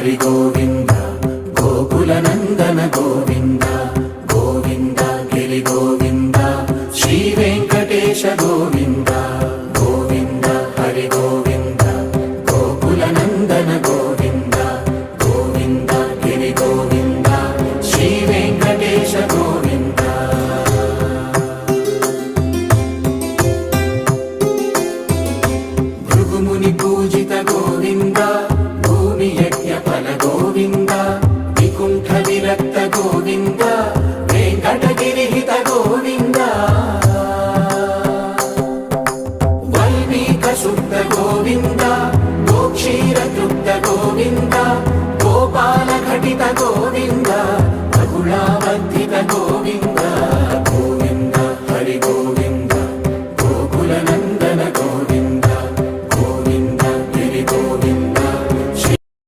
హరి గోవింద గోకుల నందన గోవింద గోవింద గిరి గోవింద శ్రీ వెంకటేశ గోవింద గోవింద హరి గోవింద గోకుల నందన గోవింద గోవింద గిరి గోవింద శ్రీ వెంకటేశ గోవింద భృగుముని పూజిత గోవింద భూమి యజ్ఞ ఫల గోవింద వికుంఠ విరక్త గోవింద వెంకటగిరి హిత గోవింద వల్మీక శుద్ధ గోవింద గోక్షీర తృప్త గోవింద గోపాల ఘటిత గోవింద